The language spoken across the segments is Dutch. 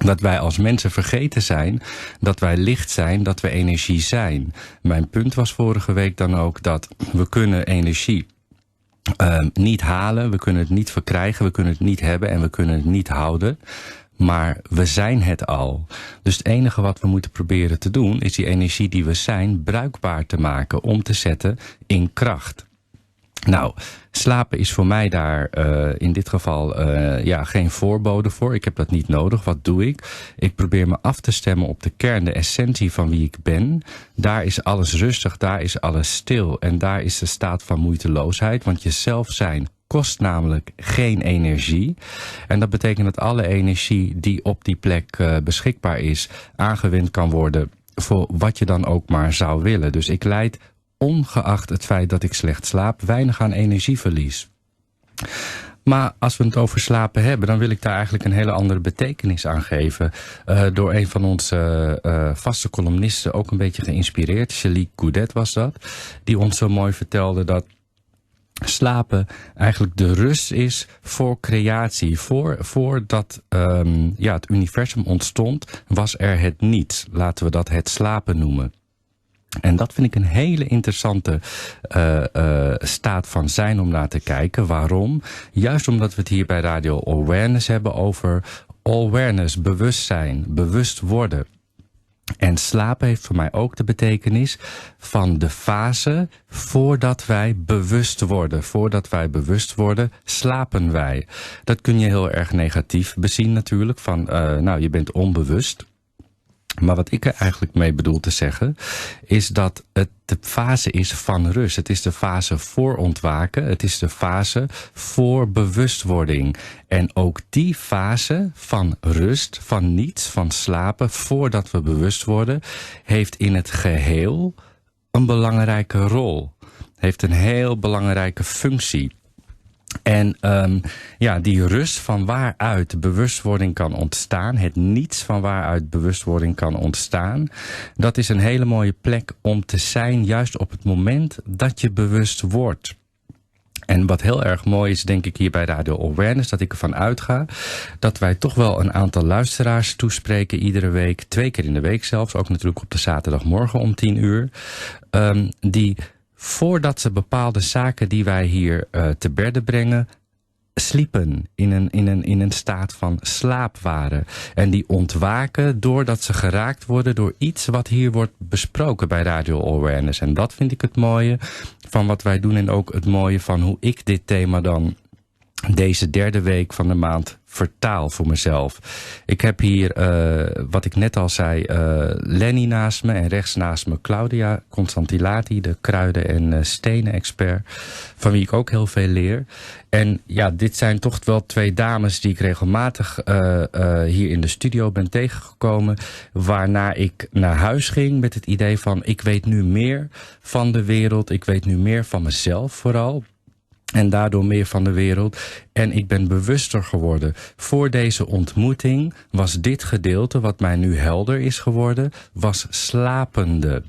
dat wij als mensen vergeten zijn dat wij licht zijn, dat we energie zijn. Mijn punt was vorige week dan ook dat we kunnen energie niet halen, we kunnen het niet verkrijgen, we kunnen het niet hebben en we kunnen het niet houden. Maar we zijn het al. Dus het enige wat we moeten proberen te doen is die energie die we zijn bruikbaar te maken, om te zetten in kracht. Nou, slapen is voor mij daar in dit geval geen voorbode voor. Ik heb dat niet nodig. Wat doe ik? Ik probeer me af te stemmen op de kern, de essentie van wie ik ben. Daar is alles rustig, daar is alles stil. En daar is de staat van moeiteloosheid. Want jezelf zijn kost namelijk geen energie. En dat betekent dat alle energie die op die plek beschikbaar is, aangewend kan worden voor wat je dan ook maar zou willen. Dus ik leid, ongeacht het feit dat ik slecht slaap, weinig aan energieverlies. Maar als we het over slapen hebben, dan wil ik daar eigenlijk een hele andere betekenis aan geven. Door een van onze vaste columnisten, ook een beetje geïnspireerd, Shelley Coudet was dat, die ons zo mooi vertelde dat slapen eigenlijk de rust is voor creatie. Voordat het universum ontstond, was er het niets. Laten we dat het slapen noemen. En dat vind ik een hele interessante staat van zijn om naar te kijken. Waarom? Juist omdat we het hier bij Radio Alwarenss hebben over awareness, bewustzijn, bewust worden. En slapen heeft voor mij ook de betekenis van de fase voordat wij bewust worden. Voordat wij bewust worden, slapen wij. Dat kun je heel erg negatief bezien natuurlijk, van je bent onbewust. Maar wat ik er eigenlijk mee bedoel te zeggen, is dat het de fase is van rust. Het is de fase voor ontwaken. Het is de fase voor bewustwording. En ook die fase van rust, van niets, van slapen, voordat we bewust worden, heeft in het geheel een belangrijke rol. Heeft een heel belangrijke functie. En die rust van waaruit bewustwording kan ontstaan, het niets van waaruit bewustwording kan ontstaan, dat is een hele mooie plek om te zijn, juist op het moment dat je bewust wordt. En wat heel erg mooi is, denk ik, hier bij Radio Alwarenss, dat ik ervan uitga dat wij toch wel een aantal luisteraars toespreken iedere week, 2 keer in de week zelfs, ook natuurlijk op de zaterdagmorgen om 10:00, die voordat ze bepaalde zaken die wij hier te berde brengen, sliepen, in een staat van slaap waren. En die ontwaken doordat ze geraakt worden door iets wat hier wordt besproken bij Radio Alwarenss. En dat vind ik het mooie van wat wij doen en ook het mooie van hoe ik dit thema dan deze 3e week van de maand vertaal voor mezelf. Ik heb hier, wat ik net al zei, Lennie naast me en rechts naast me Claudia Constantilati, de kruiden- en stenen-expert, van wie ik ook heel veel leer. En ja, dit zijn toch wel 2 dames die ik regelmatig hier in de studio ben tegengekomen, waarna ik naar huis ging met het idee van, ik weet nu meer van de wereld, ik weet nu meer van mezelf vooral. En daardoor meer van de wereld. En ik ben bewuster geworden. Voor deze ontmoeting was dit gedeelte, wat mij nu helder is geworden, was slapende.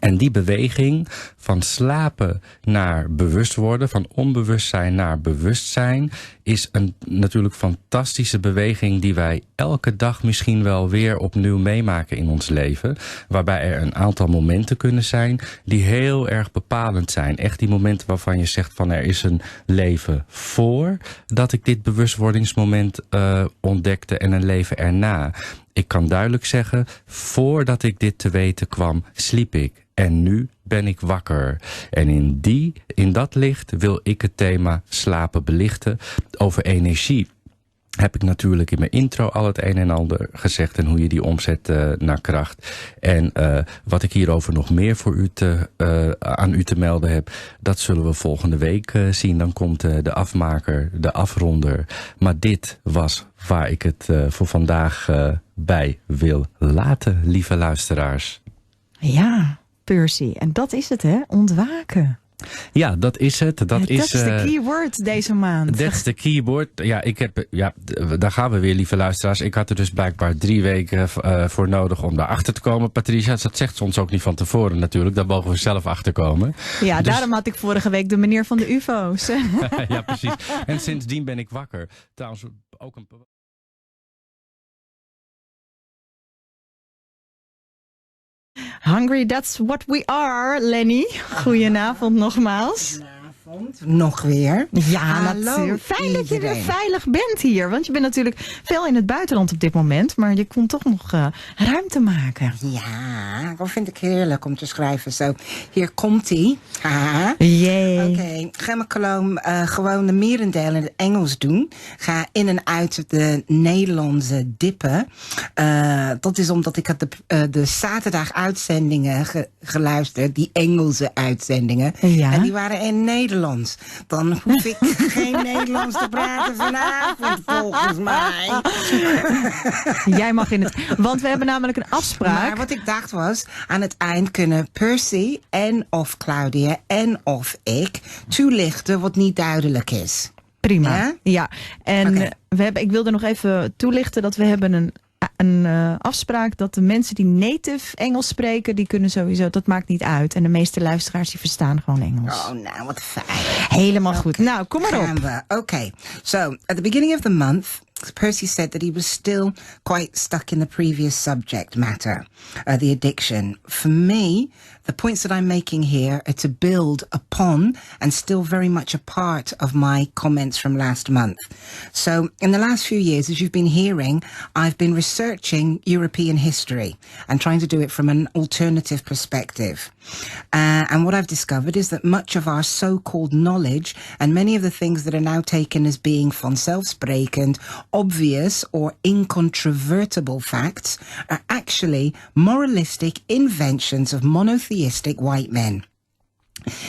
En die beweging van slapen naar bewust worden, van onbewustzijn naar bewustzijn, is een natuurlijk fantastische beweging die wij elke dag misschien wel weer opnieuw meemaken in ons leven. Waarbij er een aantal momenten kunnen zijn die heel erg bepalend zijn. Echt die momenten waarvan je zegt van, er is een leven voor dat ik dit bewustwordingsmoment ontdekte en een leven erna. Ik kan duidelijk zeggen, voordat ik dit te weten kwam, sliep ik. En nu ben ik wakker. En in dat licht wil ik het thema slapen belichten. Over energie heb ik natuurlijk in mijn intro al het een en ander gezegd en hoe je die omzet naar kracht. En wat ik hierover nog meer voor aan u te melden heb, dat zullen we volgende week zien. Dan komt de afmaker, de afronder. Maar dit was waar ik het voor vandaag bij wil laten, lieve luisteraars. Ja, Percy. En dat is het, hè? Ontwaken. Ja, dat is het. Dat is de keyword deze maand. Dat is de keyword. Ja, daar gaan we weer, lieve luisteraars. Ik had er dus blijkbaar 3 weken voor nodig om daarachter te komen. Patricia, dat zegt ze ons ook niet van tevoren natuurlijk. Daar mogen we zelf achter komen. Ja, dus daarom had ik vorige week de meneer van de UFO's. Ja, precies. En sindsdien ben ik wakker. Trouwens, ook een Hungry, that's what we are, Lennie. Goedenavond nogmaals. Nog weer. Ja, natuurlijk. Fijn dat je weer veilig bent hier. Want je bent natuurlijk veel in het buitenland op dit moment. Maar je kon toch nog ruimte maken. Ja, dat vind ik heerlijk om te schrijven. Zo, hier komt-ie. Yay. Oké, ga maar gewoon de merendeel in het Engels doen. Ga in en uit de Nederlandse dippen. Dat is omdat ik had de zaterdag uitzendingen geluisterd. Die Engelse uitzendingen. Ja. En die waren in Nederlands. Dan hoef ik geen Nederlands te praten vanavond, volgens mij. Jij mag in het... Want we hebben namelijk een afspraak. Maar wat ik dacht was, aan het eind kunnen Percy en of Claudia en of ik toelichten wat niet duidelijk is. Prima. Ja. En ik wilde nog even toelichten dat we hebben een afspraak dat de mensen die native Engels spreken, die kunnen sowieso, dat maakt niet uit. En de meeste luisteraars die verstaan gewoon Engels. Oh, nou, wat fijn. Helemaal goed. Nou, kom maar op. Okay, so at the beginning of the month, Percy said that he was still quite stuck in the previous subject matter, the addiction. For me, the points that I'm making here are to build upon and still very much a part of my comments from last month. So in the last few years, as you've been hearing, I've been researching European history and trying to do it from an alternative perspective. And what I've discovered is that much of our so-called knowledge and many of the things that are now taken as being vanzelfsprekend, obvious or incontrovertible facts are actually moralistic inventions of monotheistic white men.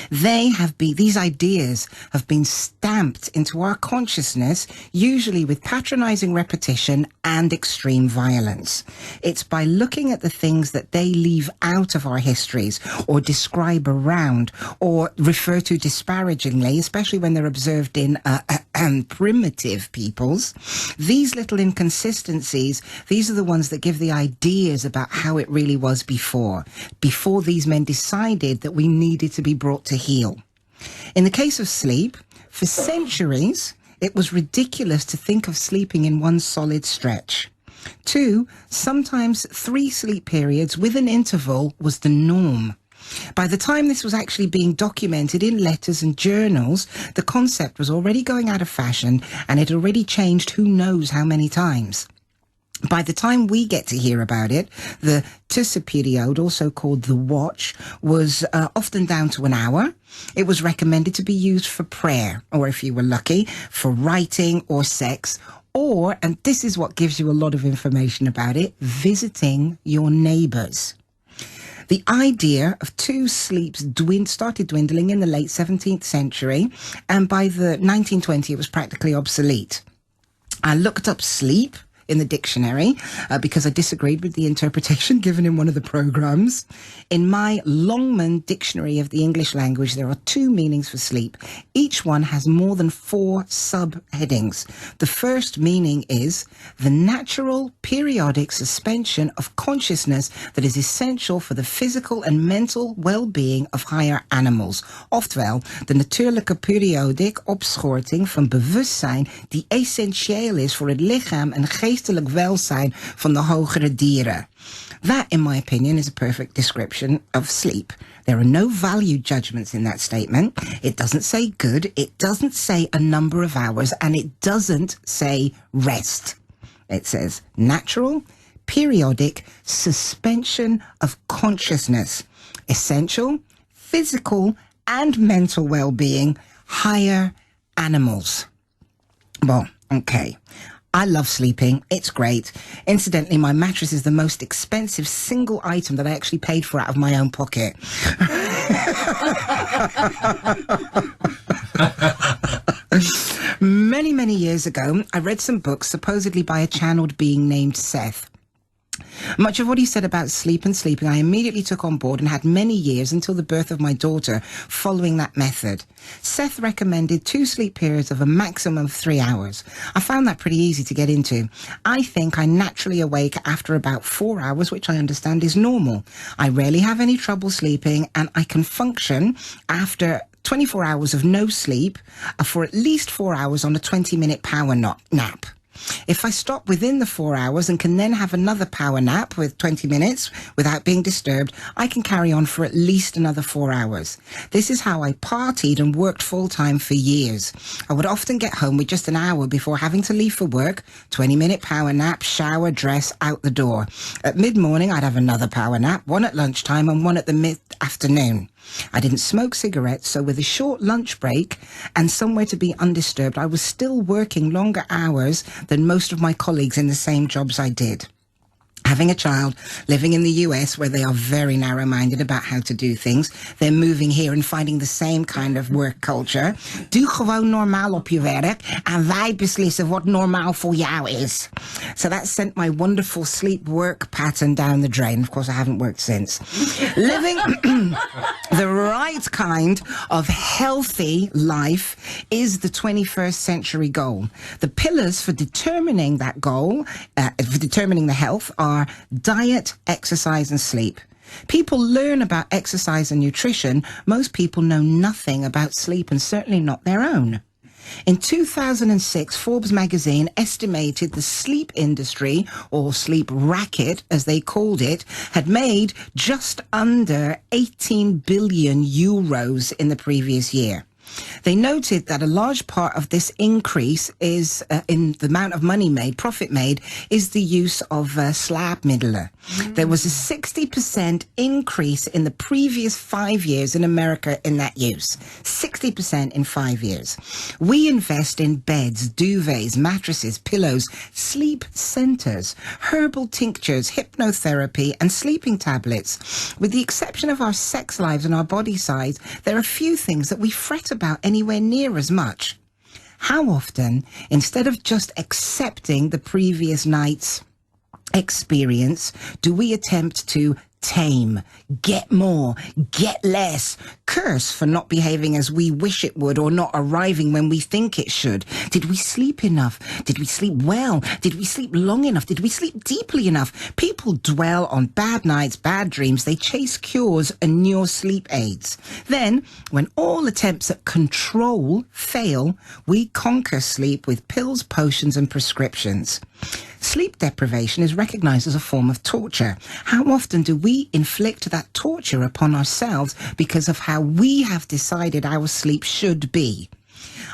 These ideas have been stamped into our consciousness, usually with patronizing repetition and extreme violence. It's by looking at the things that they leave out of our histories or describe around or refer to disparagingly, especially when they're observed in primitive peoples. These little inconsistencies, these are the ones that give the ideas about how it really was before these men decided that we needed to be brought to heel. In the case of sleep, for centuries, it was ridiculous to think of sleeping in one solid stretch. 2, sometimes 3 sleep periods with an interval was the norm. By the time this was actually being documented in letters and journals, the concept was already going out of fashion and it already changed who knows how many times. By the time we get to hear about it, the tusseperiode, also called the watch, was often down to an hour. It was recommended to be used for prayer, or if you were lucky, for writing or sex, or, and this is what gives you a lot of information about it, visiting your neighbors. The idea of 2 sleeps started dwindling in the late 17th century, and by the 1920s it was practically obsolete. I looked up sleep in the dictionary because I disagreed with the interpretation given in one of the programs. In my Longman Dictionary of the English Language, there are 2 meanings for sleep. Each one has more than 4 subheadings. The first meaning is the natural periodic suspension of consciousness that is essential for the physical and mental well-being of higher animals. Oftewel, de natuurlijke periodiek opschorting van bewustzijn die essentieel is voor het lichaam en geestelijk welzijn van de hogere dieren. That, in my opinion, is a perfect description of sleep. There are no value judgments in that statement. It doesn't say good, it doesn't say a number of hours, and it doesn't say rest. It says natural, periodic suspension of consciousness, essential, physical and mental well-being, higher animals. Well, okay. I love sleeping. It's great. Incidentally, my mattress is the most expensive single item that I actually paid for out of my own pocket. Many, many years ago, I read some books supposedly by a channeled being named Seth. Much of what he said about sleep and sleeping I immediately took on board and had many years until the birth of my daughter following that method. Seth recommended 2 sleep periods of a maximum of 3 hours. I found that pretty easy to get into. I think I naturally awake after about 4 hours, which I understand is normal. I rarely have any trouble sleeping and I can function after 24 hours of no sleep for at least 4 hours on a 20-minute power nap. If I stop within the 4 hours and can then have another power nap with 20 minutes without being disturbed, I can carry on for at least another 4 hours. This is how I partied and worked full-time for years. I would often get home with just an hour before having to leave for work, 20-minute power nap, shower, dress, out the door. At mid-morning, I'd have another power nap, one at lunchtime and one at the mid-afternoon. I didn't smoke cigarettes, so with a short lunch break and somewhere to be undisturbed, I was still working longer hours than most of my colleagues in the same jobs I did. Having a child, living in the US where they are very narrow-minded about how to do things, they're moving here and finding the same kind of work culture. Doe gewoon normaal op je werk en wij beslissen wat normaal voor jou is. So that sent my wonderful sleep-work pattern down the drain. Of course, I haven't worked since. Living the right kind of healthy life is the 21st century goal. The pillars for determining that goal, for determining the health, are diet, exercise, and sleep. People learn about exercise and nutrition. Most people know nothing about sleep, and certainly not their own. In 2006, Forbes magazine estimated the sleep industry, or sleep racket as they called it, had made just under 18 billion euros in the previous year. They noted that a large part of this increase is in the amount of money made, profit made, is the use of slaapmiddelen. There was a 60% increase in the previous 5 years in America in that use. 60% in 5 years. We invest in beds, duvets, mattresses, pillows, sleep centers, herbal tinctures, hypnotherapy, and sleeping tablets. With the exception of our sex lives and our body size, there are few things that we fret about anywhere near as much. How often, instead of just accepting the previous night's experience, do we attempt to tame, get more, get less, curse for not behaving as we wish it would or not arriving when we think it should? Did we sleep enough? Did we sleep well? Did we sleep long enough? Did we sleep deeply enough? People dwell on bad nights, bad dreams. They chase cures and new sleep aids. Then, when all attempts at control fail, we conquer sleep with pills, potions, and prescriptions. Sleep deprivation is recognized as a form of torture. How often do we inflict that torture upon ourselves because of how we have decided our sleep should be?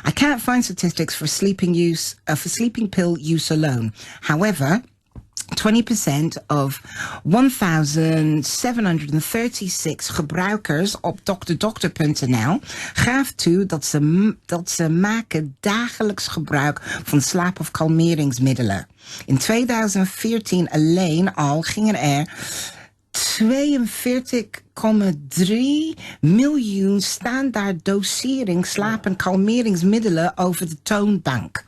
I can't find statistics for sleeping pill use alone. However, 20% of 1,736 gebruikers op dokterdokter.nl gaven toe dat ze maken dagelijks gebruik van slaap- of kalmeringsmiddelen. In 2014 alleen al gingen er 42,3 miljoen standaard dosering slaap- en kalmeringsmiddelen over de toonbank.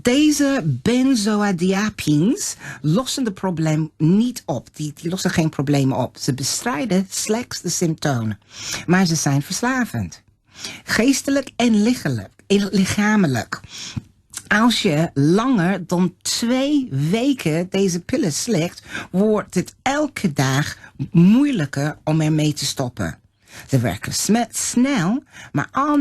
Deze benzodiazepines lossen het probleem niet op. Die lossen geen problemen op. Ze bestrijden slechts de symptomen. Maar ze zijn verslavend. Geestelijk en lichamelijk. Als je langer dan 2 weken deze pillen slikt, wordt het elke dag moeilijker om ermee te stoppen. Ze werken snel, maar al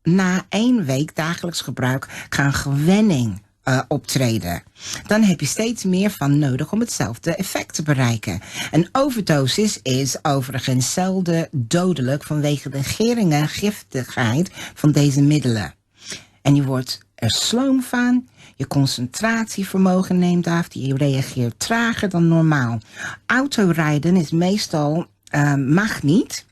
na 1 week dagelijks gebruik kan gewenning optreden. Dan heb je steeds meer van nodig om hetzelfde effect te bereiken. Een overdosis is overigens zelden dodelijk vanwege de geringe giftigheid van deze middelen. En je wordt er sloom van, je concentratievermogen neemt af, je reageert trager dan normaal. Autorijden is meestal, mag niet,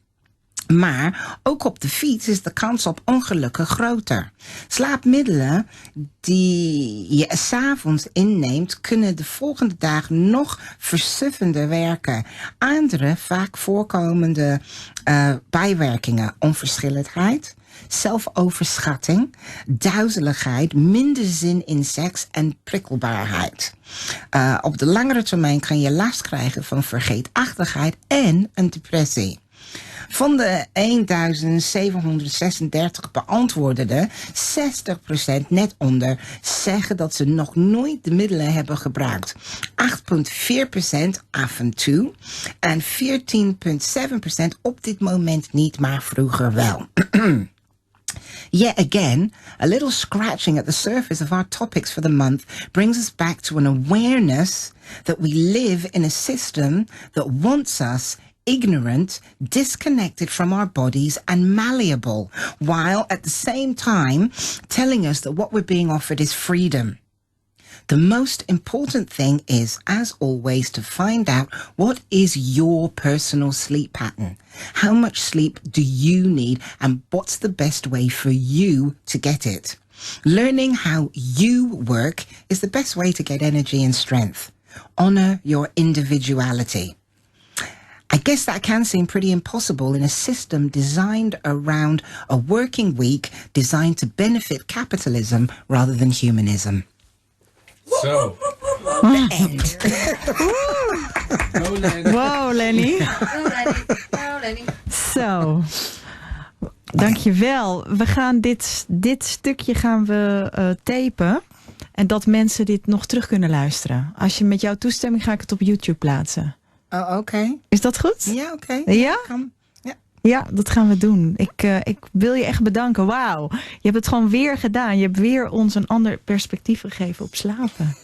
maar ook op de fiets is de kans op ongelukken groter. Slaapmiddelen die je 's avonds inneemt, kunnen de volgende dag nog versuffender werken. Andere vaak voorkomende bijwerkingen, onverschilligheid, zelfoverschatting, duizeligheid, minder zin in seks en prikkelbaarheid. Op de langere termijn kan je last krijgen van vergeetachtigheid en een depressie. Van de 1736 beantwoordenden, 60%, net onder, zeggen dat ze nog nooit de middelen hebben gebruikt. 8,4% af en toe. En 14,7% op dit moment niet, maar vroeger wel. Yet again, a little scratching at the surface of our topics for the month brings us back to an awareness that we live in a system that wants us ignorant, disconnected from our bodies and malleable, while at the same time telling us that what we're being offered is freedom. The most important thing is, as always, to find out what is your personal sleep pattern. How much sleep do you need and what's the best way for you to get it? Learning how you work is the best way to get energy and strength. Honor your individuality. I guess that can seem pretty impossible in a system designed around a working week designed to benefit capitalism rather than humanism. Zo. The end. Wow, Lennie. Zo. Dankjewel. We gaan dit stukje gaan we tapen. En dat mensen dit nog terug kunnen luisteren. Als je met jouw toestemming ga ik het op YouTube plaatsen. Oh, oké. Is dat goed? Ja, oké. Ja? Ja, dat gaan we doen. Ik wil je echt bedanken. Wauw. Je hebt het gewoon weer gedaan. Je hebt weer ons een ander perspectief gegeven op slapen.